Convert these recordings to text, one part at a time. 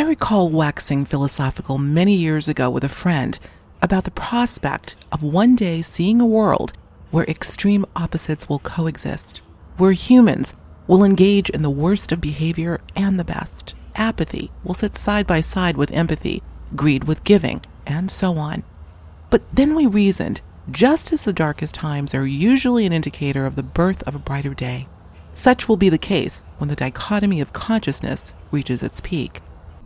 I recall waxing philosophical many years ago with a friend about the prospect of one day seeing a world where extreme opposites will coexist, where humans will engage in the worst of behavior and the best. Apathy will sit side by side with empathy, greed with giving, and so on. But then we reasoned, just as the darkest times are usually an indicator of the birth of a brighter day, such will be the case when the dichotomy of consciousness reaches its peak.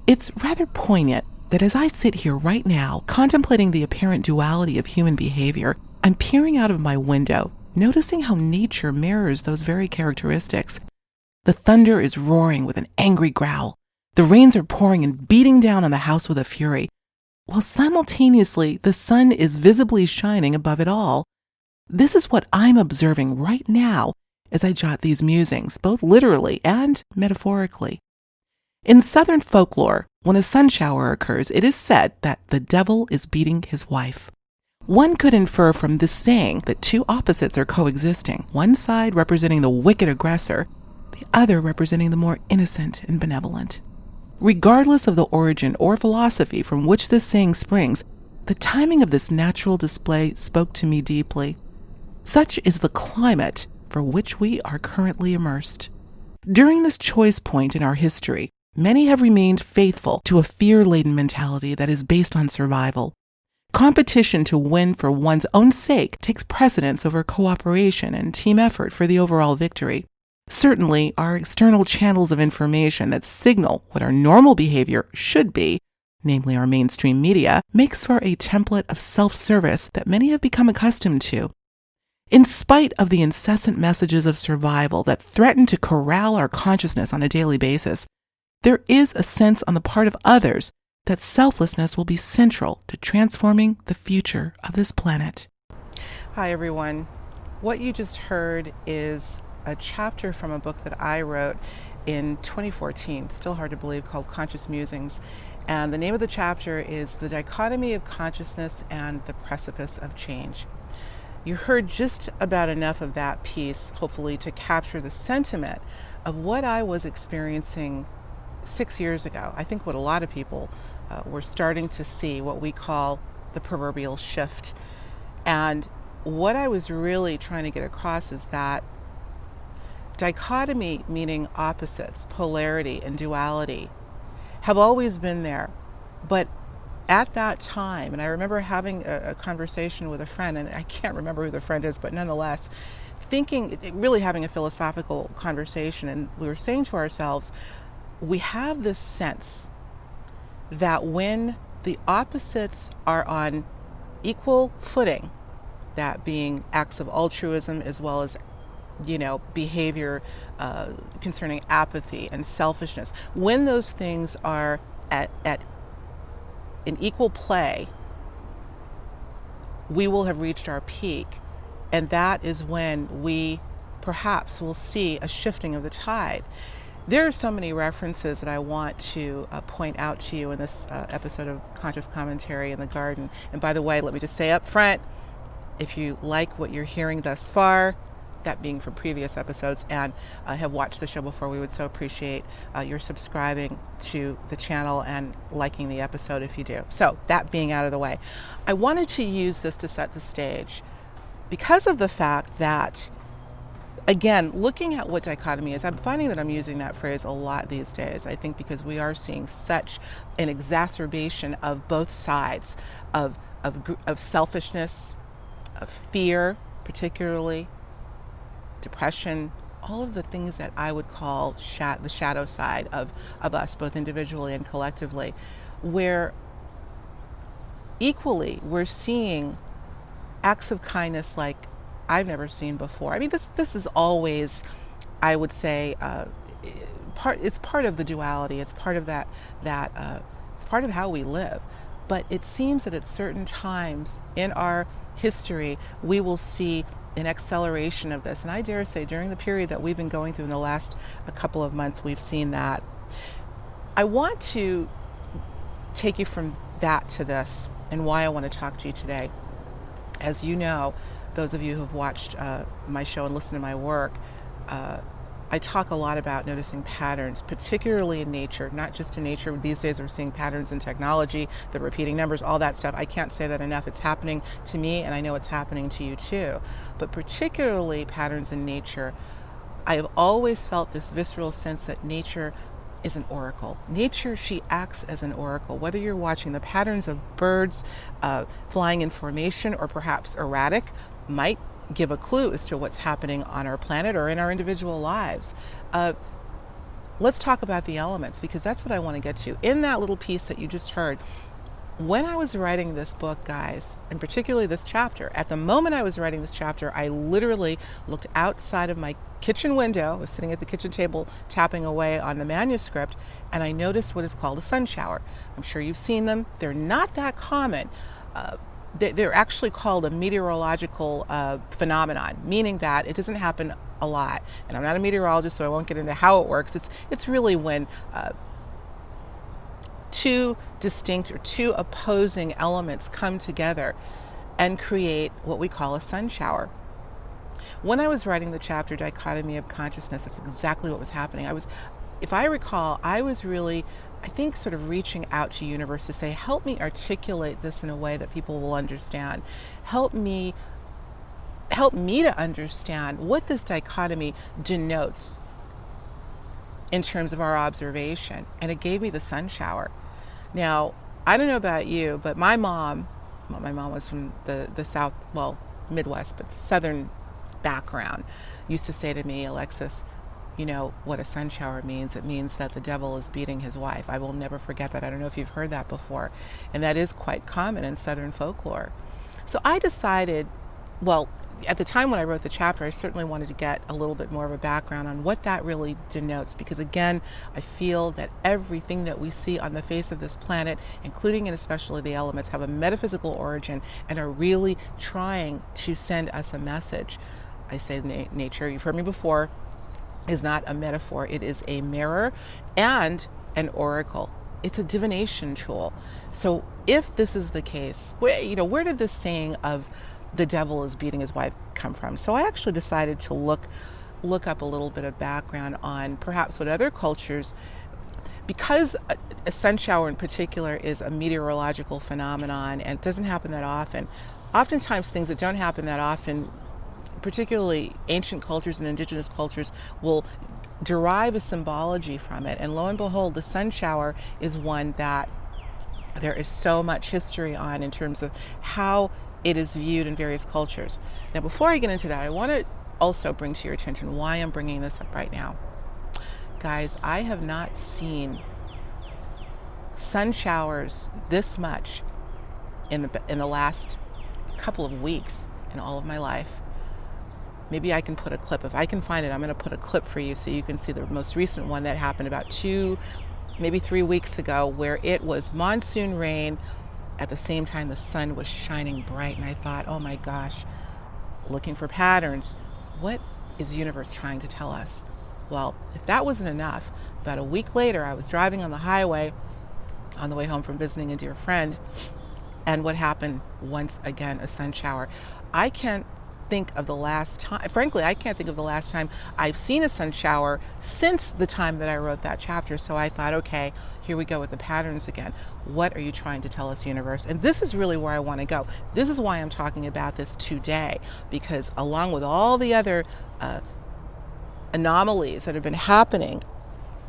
It's rather poignant that as I sit here right now, contemplating the apparent duality of human behavior, I'm peering out of my window, noticing how nature mirrors those very characteristics. The thunder is roaring with an angry growl. The rains are pouring and beating down on the house with a fury, while simultaneously the sun is visibly shining above it all. This is what I'm observing right now as I jot these musings, both literally and metaphorically. In Southern folklore, when a sun shower occurs, it is said that the devil is beating his wife. One could infer from this saying that two opposites are coexisting, one side representing the wicked aggressor, the other representing the more innocent and benevolent. Regardless of the origin or philosophy from which this saying springs, the timing of this natural display spoke to me deeply. Such is the climate for which we are currently immersed. During this choice point in our history, many have remained faithful to a fear-laden mentality that is based on survival. Competition to win for one's own sake takes precedence over cooperation and team effort for the overall victory. Certainly, our external channels of information that signal what our normal behavior should be, namely our mainstream media, makes for a template of self-service that many have become accustomed to. In spite of the incessant messages of survival that threaten to corral our consciousness on a daily basis, there is a sense on the part of others that selflessness will be central to transforming the future of this planet. Hi, everyone. What you just heard is a chapter from a book that I wrote in 2014, still hard to believe, called Conscious Musings. And the name of the chapter is The Dichotomy of Consciousness and the Precipice of Change. You heard just about enough of that piece, hopefully, to capture the sentiment of what I was experiencing 6 years ago. I think what a lot of people were starting to see, what we call the proverbial shift. And what I was really trying to get across is that dichotomy, meaning opposites, polarity and duality, have always been there. But at that time, and I remember having a conversation with a friend, and I can't remember who the friend is, but nonetheless, really having a philosophical conversation, and we were saying to ourselves, we have this sense that when the opposites are on equal footing, that being acts of altruism as well as behavior concerning apathy and selfishness, when those things are at in equal play, we will have reached our peak. And that is when we perhaps will see a shifting of the tide. There are so many references that I want to point out to you in this episode of Conscious Commentary in the Garden. And by the way, let me just say up front, if you like what you're hearing thus far, that being from previous episodes, and have watched the show before, we would so appreciate your subscribing to the channel and liking the episode if you do. So that being out of the way, I wanted to use this to set the stage because of the fact that, again, looking at what dichotomy is, I'm finding that I'm using that phrase a lot these days. I think because we are seeing such an exacerbation of both sides, of selfishness, of fear, particularly, depression, all of the things that I would call the shadow side of us, both individually and collectively, where equally we're seeing acts of kindness like I've never seen before. I mean, this is always, I would say, it's part of the duality. It's part of it's part of how we live. But it seems that at certain times in our history, we will see an acceleration of this. And I dare say during the period that we've been going through in the last couple of months, we've seen that. I want to take you from that to this and why I want to talk to you today. As you know, those of you who've watched my show and listened to my work, I I talk a lot about noticing patterns, particularly in nature, not just in nature. These days we're seeing patterns in technology, the repeating numbers, all that stuff. I can't say that enough. It's happening to me, and I know it's happening to you too. But particularly patterns in nature, I have always felt this visceral sense that nature is an oracle. Nature, she acts as an oracle. Whether you're watching the patterns of birds flying in formation or perhaps erratic, might give a clue as to what's happening on our planet or in our individual lives. Let's talk about the elements, because that's what I want to get to. In that little piece that you just heard, when I was writing this book, guys, and particularly this chapter, at the moment I was writing this chapter, I literally looked outside of my kitchen window. I was sitting at the kitchen table tapping away on the manuscript, and I noticed what is called a sun shower. I'm sure you've seen them. They're not that common. They're actually called a meteorological phenomenon, meaning that it doesn't happen a lot. And I'm not a meteorologist, so I won't get into how it works. It's really when two distinct or two opposing elements come together and create what we call a sun shower. When I was writing the chapter, Dichotomy of Consciousness, that's exactly what was happening. If I recall, I was really, I think, sort of reaching out to universe to say, help me articulate this in a way that people will understand. Help me to understand what this dichotomy denotes in terms of our observation. And it gave me the sun shower. Now, I don't know about you, but my mom was from the South, well, Midwest, but Southern background, used to say to me, Alexis, you know what a sun shower means? It means that the devil is beating his wife. I will never forget that. I don't know if you've heard that before. And that is quite common in Southern folklore. So I decided, well, at the time when I wrote the chapter, I certainly wanted to get a little bit more of a background on what that really denotes, because again, I feel that everything that we see on the face of this planet, including and especially the elements, have a metaphysical origin and are really trying to send us a message. I say nature, you've heard me before, is not a metaphor. It is a mirror and an oracle. It's a divination tool. So if this is the case, where did this saying of the devil is beating his wife come from? So I actually decided to look up a little bit of background on perhaps what other cultures, because a sun shower in particular is a meteorological phenomenon and it doesn't happen that often. Oftentimes things that don't happen that often, particularly ancient cultures and indigenous cultures, will derive a symbology from it. And lo and behold, the sun shower is one that there is so much history on in terms of how it is viewed in various cultures. Now, before I get into that, I want to also bring to your attention why I'm bringing this up right now. Guys, I have not seen sun showers this much in the last couple of weeks in all of my life. Maybe I can put a clip. If I can find it, I'm going to put a clip for you so you can see the most recent one that happened about 2, maybe 3 weeks ago, where it was monsoon rain. At the same time, the sun was shining bright, and I thought, oh my gosh, looking for patterns. What is the universe trying to tell us? Well, if that wasn't enough, about a week later, I was driving on the highway on the way home from visiting a dear friend, and what happened? Once again, a sun shower. I can't think of the last time, frankly, I can't think of the last time I've seen a sun shower since the time that I wrote that chapter. So I thought, okay, here we go with the patterns again. What are you trying to tell us, universe? And this is really where I want to go. This is why I'm talking about this today, because along with all the other anomalies that have been happening,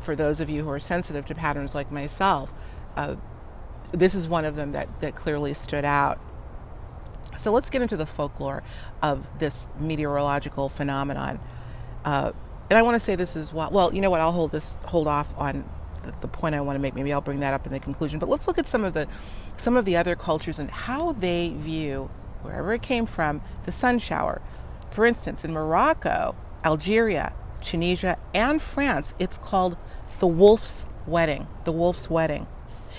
for those of you who are sensitive to patterns like myself, this is one of them that clearly stood out. So let's get into the folklore of this meteorological phenomenon. And I want to say this as well. Well, you know what? I'll hold off on the point I want to make. Maybe I'll bring that up in the conclusion. But let's look at some of the other cultures and how they view, wherever it came from, the sun shower. For instance, in Morocco, Algeria, Tunisia, and France, it's called the wolf's wedding. The wolf's wedding.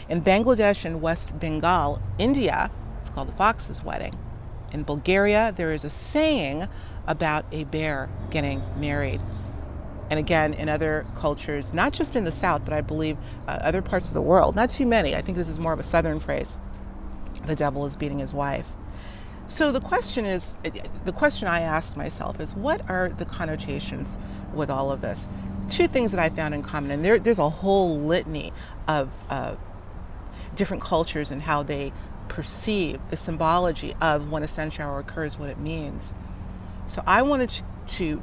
In Bangladesh and West Bengal, India, it's called the fox's wedding. In Bulgaria, there is a saying about a bear getting married. And again, in other cultures, not just in the South, but I believe other parts of the world, not too many. I think this is more of a Southern phrase. The devil is beating his wife. So the question I asked myself is, what are the connotations with all of this? Two things that I found in common, and there's a whole litany of different cultures and how they perceive the symbology of when a sun shower occurs, what it means. So I wanted to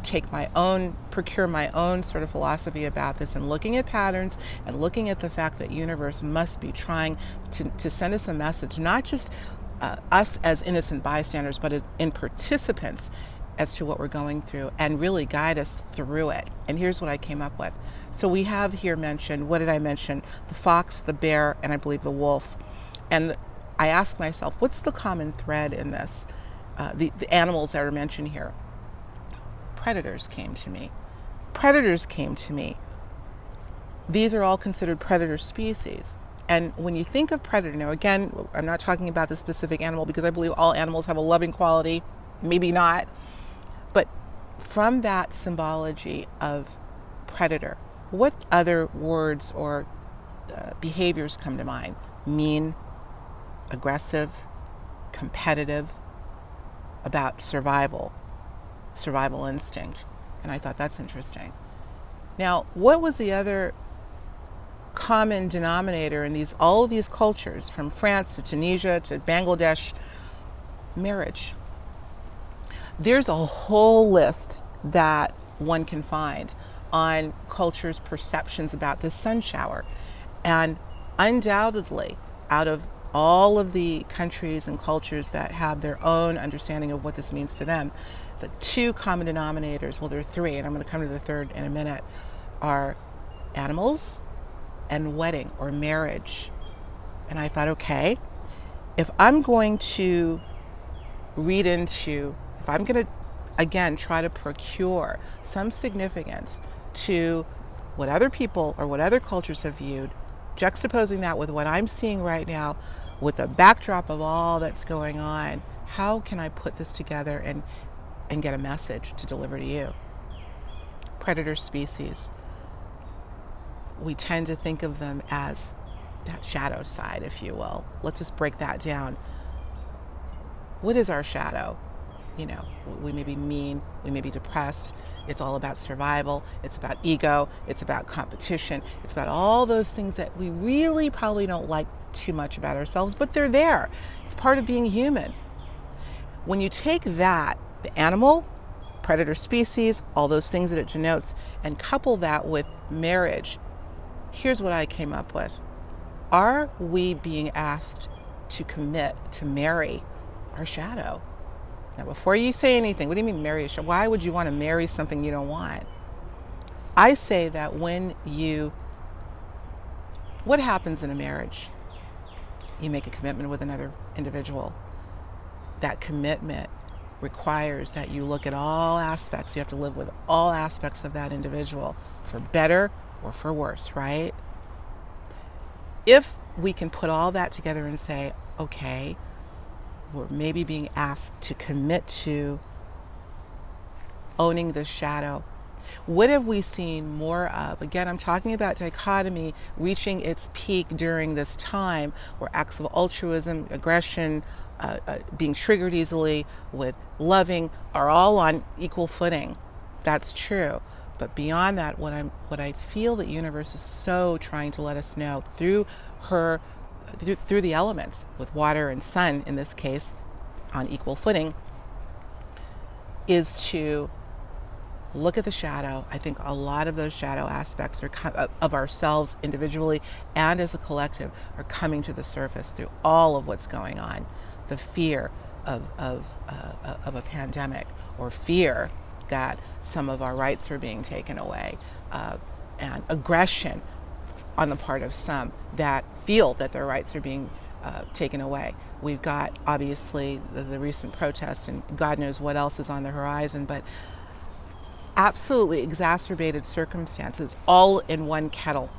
procure my own sort of philosophy about this, and looking at patterns and looking at the fact that universe must be trying to send us a message, not just us as innocent bystanders, but as in participants as to what we're going through, and really guide us through it. And here's what I came up with. So we have here mentioned, what did I mention? The fox, the bear, and I believe the wolf. And I asked myself, what's the common thread in this? The animals that are mentioned here. Predators came to me. Predators came to me. These are all considered predator species. And when you think of predator, now again, I'm not talking about the specific animal because I believe all animals have a loving quality, maybe not. But from that symbology of predator, what other words or behaviors come to mind? Mean, aggressive, competitive, about survival instinct. And I thought that's interesting. Now, what was the other common denominator in all of these cultures, from France to Tunisia to Bangladesh? Marriage. There's a whole list that one can find on cultures' perceptions about this sun shower. And undoubtedly, out of all of the countries and cultures that have their own understanding of what this means to them, the two common denominators, well, there are three, and I'm going to come to the third in a minute, are animals and wedding or marriage. And I thought, okay, if I'm going to if I'm going to, again, try to procure some significance to what other people or what other cultures have viewed, juxtaposing that with what I'm seeing right now, with the backdrop of all that's going on, how can I put this together and get a message to deliver to you? Predator species. We tend to think of them as that shadow side, if you will. Let's just break that down. What is our shadow? You know, we may be mean, we may be depressed. It's all about survival. It's about ego. It's about competition. It's about all those things that we really probably don't like too much about ourselves, but they're there. It's part of being human. When you take that, the animal, predator species, all those things that it denotes, and couple that with marriage, here's what I came up with. Are we being asked to commit to marry our shadow? Now, before you say anything, what do you mean marry a shadow? Why would you want to marry something you don't want? I say that what happens in a marriage? You make a commitment with another individual. That commitment requires that you look at all aspects. You have to live with all aspects of that individual, for better or for worse, right? If we can put all that together and say, okay, we're maybe being asked to commit to owning the shadow. What have we seen more of? Again, I'm talking about dichotomy reaching its peak during this time, where acts of altruism, aggression, being triggered easily with loving are all on equal footing. That's true. But beyond that, what I feel that universe is so trying to let us know through the elements, with water and sun in this case on equal footing, is to look at the shadow. I think a lot of those shadow aspects of ourselves individually and as a collective are coming to the surface through all of what's going on. The fear of a pandemic, or fear that some of our rights are being taken away, and aggression on the part of some that feel that their rights are being taken away. We've got, obviously, the recent protests, and God knows what else is on the horizon, but absolutely exacerbated circumstances all in one kettle.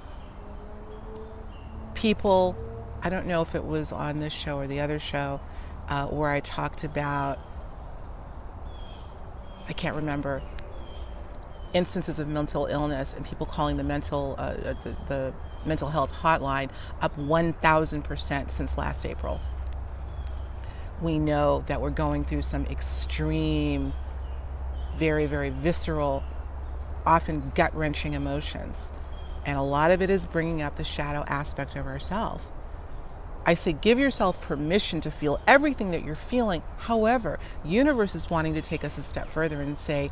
People, I don't know if it was on this show or the other show, where I talked about, I can't remember, instances of mental illness and people calling the mental health hotline up 1,000% since last April. we know that we're going through some extreme, very, very visceral, often gut-wrenching emotions. And a lot of it is bringing up the shadow aspect of ourself. I say give yourself permission to feel everything that you're feeling. However, universe is wanting to take us a step further and say,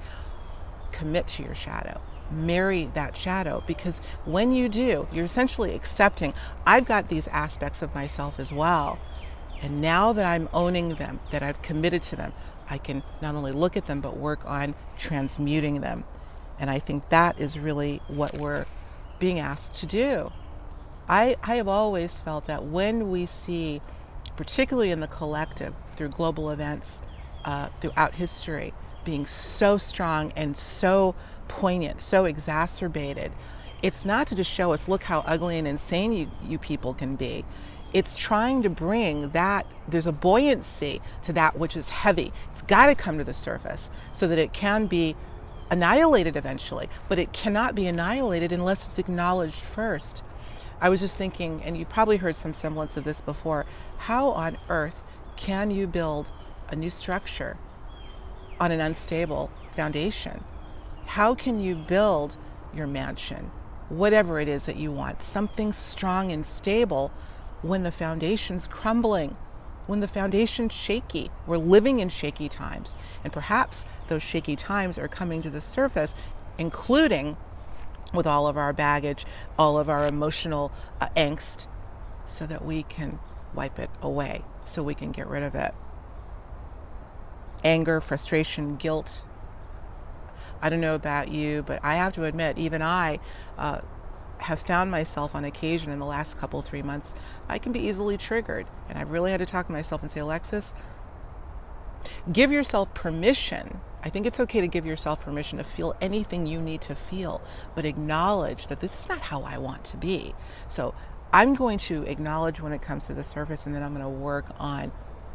commit to your shadow. Marry that shadow, because when you do, you're essentially accepting, I've got these aspects of myself as well. And now that I'm owning them, that I've committed to them, I can not only look at them, but work on transmuting them. And I think that is really what we're being asked to do. I have always felt that when we see, particularly in the collective, through global events throughout history, being so strong and so poignant, so exacerbated, it's not to just show us, look how ugly and insane you people can be. It's trying to bring that, there's a buoyancy to that which is heavy. It's got to come to the surface so that it can be annihilated eventually, but it cannot be annihilated unless it's acknowledged first. I was just thinking, and you probably heard some semblance of this before, how on earth can you build a new structure on an unstable foundation? How can you build your mansion, whatever it is that you want, something strong and stable when the foundation's crumbling, when the foundation's shaky? We're living in shaky times, and perhaps those shaky times are coming to the surface, including with all of our baggage, all of our emotional angst, so that we can wipe it away, so we can get rid of it. Anger, frustration, guilt. I don't know about you, but I have to admit, even I have found myself on occasion in the last couple, 3 months, I can be easily triggered. And I've really had to talk to myself and say, Alexis, give yourself permission. I think it's okay to give yourself permission to feel anything you need to feel, but acknowledge that this is not how I want to be. So I'm going to acknowledge when it comes to the surface, and then I'm going to work on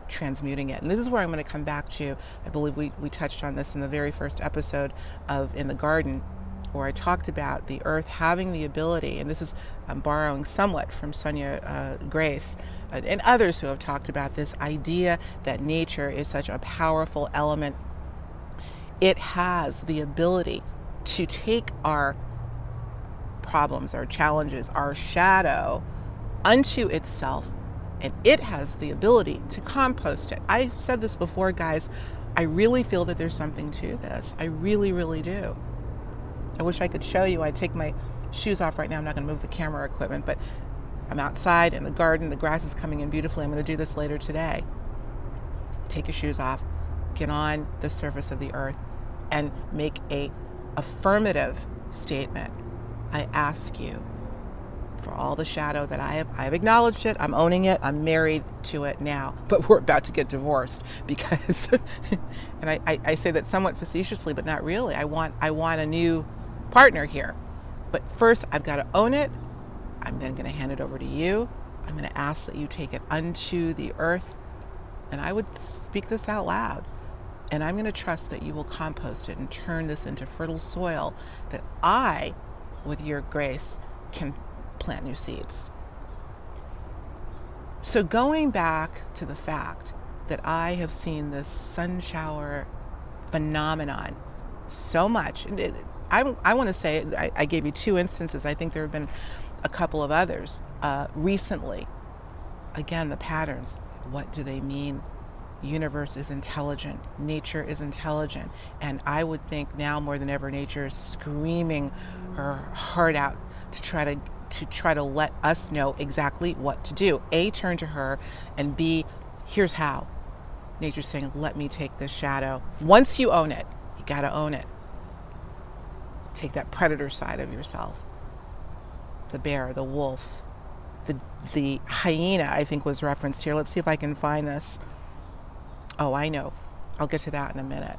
transmuting it. And this is where I'm going to come back to, I believe we touched on this in the very first episode of In the Garden, where I talked about the earth having the ability, and this is, I'm borrowing somewhat from Sonia Grace and others who have talked about this idea that nature is such a powerful element. It has the ability to take our problems, our challenges, our shadow unto itself, and it has the ability to compost it. I've said this before, guys. I really feel that there's something to this. I really, really do. I wish I could show you. I'd take my shoes off right now. I'm not going to move the camera equipment, but I'm outside in the garden. The grass is coming in beautifully. I'm going to do this later today. Take your shoes off. Get on the surface of the earth and make a affirmative statement. I ask you for all the shadow that I've acknowledged it. I'm owning it. I'm married to it now, but we're about to get divorced because, and I say that somewhat facetiously, but not really. I want a new partner here. But first I've got to own it. I'm then going to hand it over to you. I'm going to ask that you take it unto the earth. And I would speak this out loud. And I'm going to trust that you will compost it and turn this into fertile soil that I, with your grace, can plant new seeds. So going back to the fact that I have seen this sun shower phenomenon so much, and I want to say, I gave you 2 instances. I think there have been a couple of others recently. Again, the patterns. What do they mean? Universe is intelligent. Nature is intelligent. And I would think now more than ever, nature is screaming her heart out to try to let us know exactly what to do. A, turn to her, and B, here's how. Nature's saying, let me take this shadow. Once you own it, you got to own it. Take that predator side of yourself. The bear, the wolf, the hyena, I think was referenced here. Let's see if I can find this. Oh, I know. I'll get to that in a minute.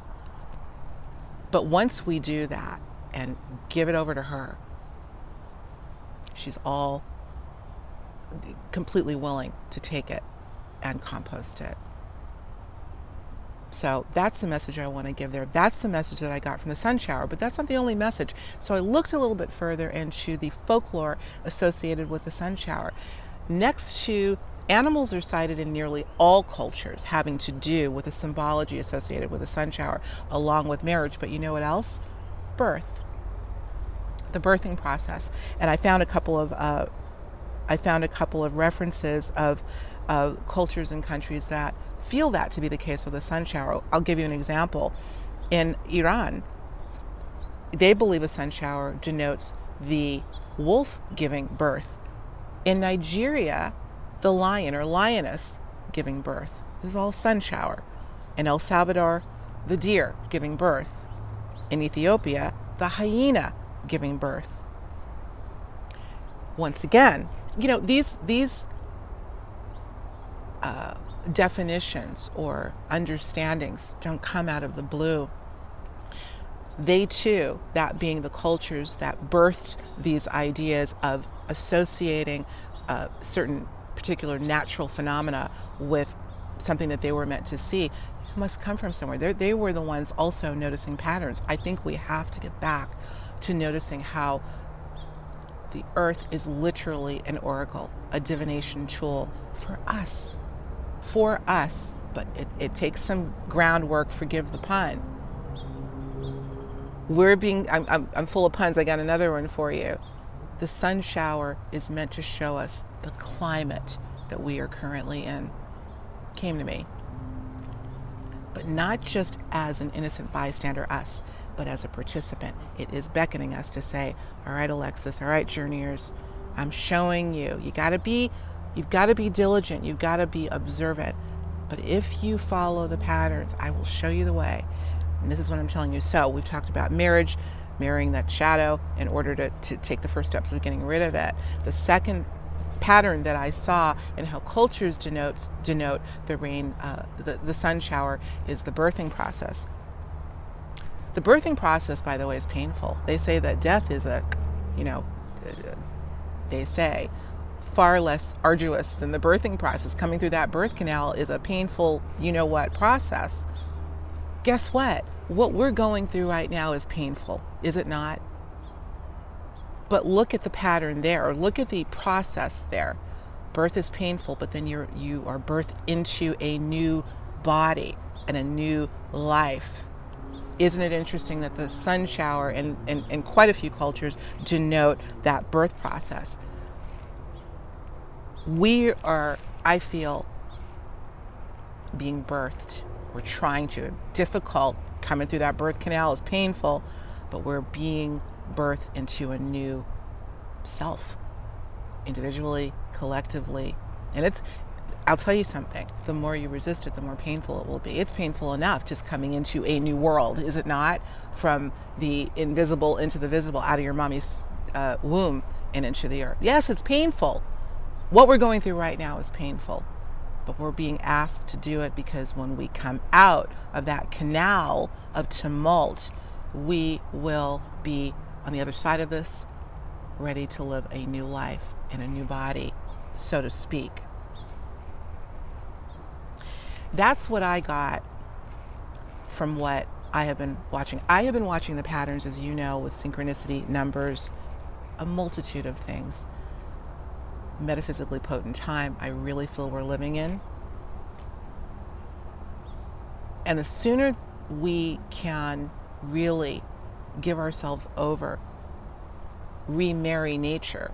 But once we do that and give it over to her, she's all completely willing to take it and compost it. So that's the message I want to give there. That's the message that I got from the sun shower, but that's not the only message. So I looked a little bit further into the folklore associated with the sun shower. Next to Animals are cited in nearly all cultures having to do with the symbology associated with the sun shower, along with marriage. But you know what else? Birth, the birthing process. And I found a couple of references of cultures and countries that feel that to be the case with the sun shower. I'll give you an example. In Iran, they believe a sun shower denotes the wolf giving birth. In Nigeria, the lion or lioness giving birth. This is all sun shower. In El Salvador, the deer giving birth. In Ethiopia, the hyena giving birth. Once again, these definitions or understandings don't come out of the blue. They too, that being the cultures that birthed these ideas of associating certain particular natural phenomena with something that they were meant to see, must come from somewhere. They were the ones also noticing patterns. I think we have to get back to noticing how the earth is literally an oracle, a divination tool for us. But it takes some groundwork, forgive the pun. I'm full of puns. I got another one for you. The sun shower is meant to show us the climate that we are currently in. Came to me. But not just as an innocent bystander, us, but as a participant. It is beckoning us to say, all right, Alexis, all right, journeyers, I'm showing you. You've got to be diligent. You've got to be observant. But if you follow the patterns, I will show you the way. And this is what I'm telling you. So we've talked about marriage, marrying that shadow in order to take the first steps of getting rid of it. The second pattern that I saw in how cultures denote the rain, the sun shower, is the birthing process. The birthing process, by the way, is painful. They say that death is they say far less arduous than the birthing process. Coming through that birth canal is a painful, process. Guess what? What we're going through right now is painful, is it not? But look at the pattern there, or look at the process there. Birth is painful, but then you are birthed into a new body and a new life. Isn't it interesting that the sun shower in quite a few cultures denote that birth process? We are, I feel, being birthed. We're trying to. Difficult. Coming through that birth canal is painful, but we're being birthed into a new self, individually, collectively. And I'll tell you something, the more you resist it, the more painful it will be. It's painful enough just coming into a new world, is it not? From the invisible into the visible, out of your mommy's womb and into the earth. Yes, it's painful. What we're going through right now is painful, but we're being asked to do it because when we come out of that canal of tumult, we will be on the other side of this, ready to live a new life in a new body, so to speak. That's what I got from what I have been watching. I have been watching the patterns, as you know, with synchronicity, numbers, a multitude of things. Metaphysically potent time I really feel we're living in. And the sooner we can really give ourselves over, remarry nature,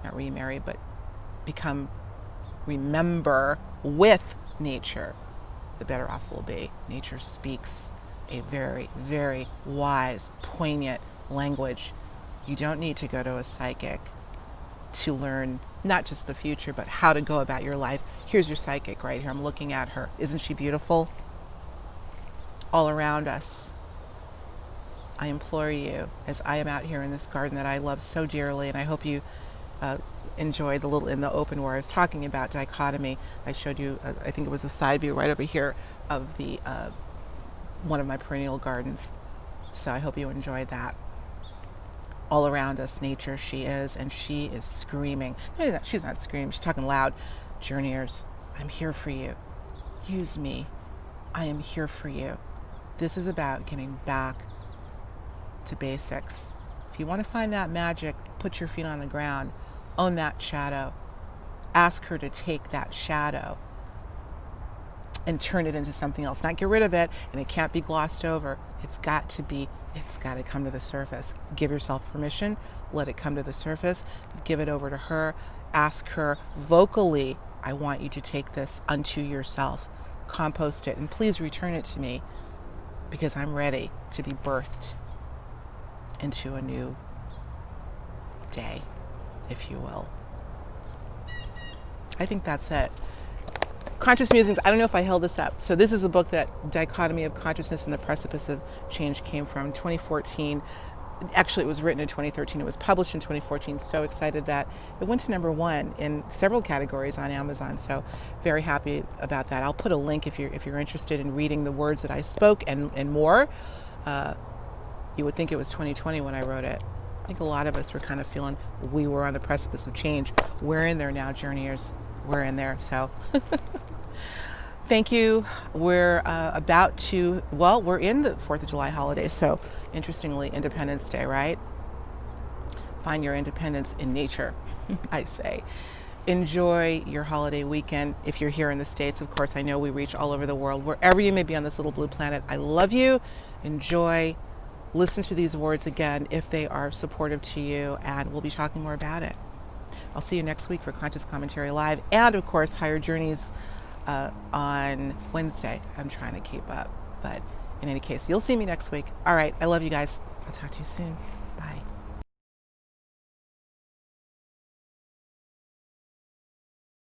not remarry, but remember with nature, the better off we'll be. Nature speaks a very, very wise, poignant language. You don't need to go to a psychic to learn not just the future, but how to go about your life. Here's your psychic right here. I'm looking at her. Isn't she beautiful? All around us. I implore you, as I am out here in this garden that I love so dearly, and I hope you enjoyed the little in the open where I was talking about dichotomy. I showed you, I think it was a side view right over here of the one of my perennial gardens. So I hope you enjoyed that. All around us, nature, she is, and she is screaming. No, she's not screaming, she's talking loud. Journeyers, I'm here for you. Use me. I am here for you. This is about getting back to basics. If you want to find that magic, put your feet on the ground. Own that shadow. ask her to take that shadow and turn it into something else. Not get rid of it, and it can't be glossed over. It's got to come to the surface. Give yourself permission, let it come to the surface, give it over to her, ask her vocally, I want you to take this unto yourself, compost it, and please return it to me, because I'm ready to be birthed into a new day, if you will. I think that's it. Conscious Musings, I don't know if I held this up. So this is a book that Dichotomy of Consciousness and the Precipice of Change came from, 2014. Actually, it was written in 2013. It was published in 2014. So excited that it went to #1 in several categories on Amazon. So very happy about that. I'll put a link if you're interested in reading the words that I spoke and more. You would think it was 2020 when I wrote it. I think a lot of us were kind of feeling we were on the precipice of change. We're in there now, journeyers. We're in there. So thank you. We're we're in the 4th of July holiday. So interestingly, Independence Day, right? Find your independence in nature, I say. Enjoy your holiday weekend. If you're here in the States, of course, I know we reach all over the world. Wherever you may be on this little blue planet, I love you. Enjoy. Listen to these words again if they are supportive to you, and we'll be talking more about it. I'll see you next week for Conscious Commentary Live, and of course, Higher Journeys on Wednesday. I'm trying to keep up, but in any case, you'll see me next week. All right, I love you guys. I'll talk to you soon.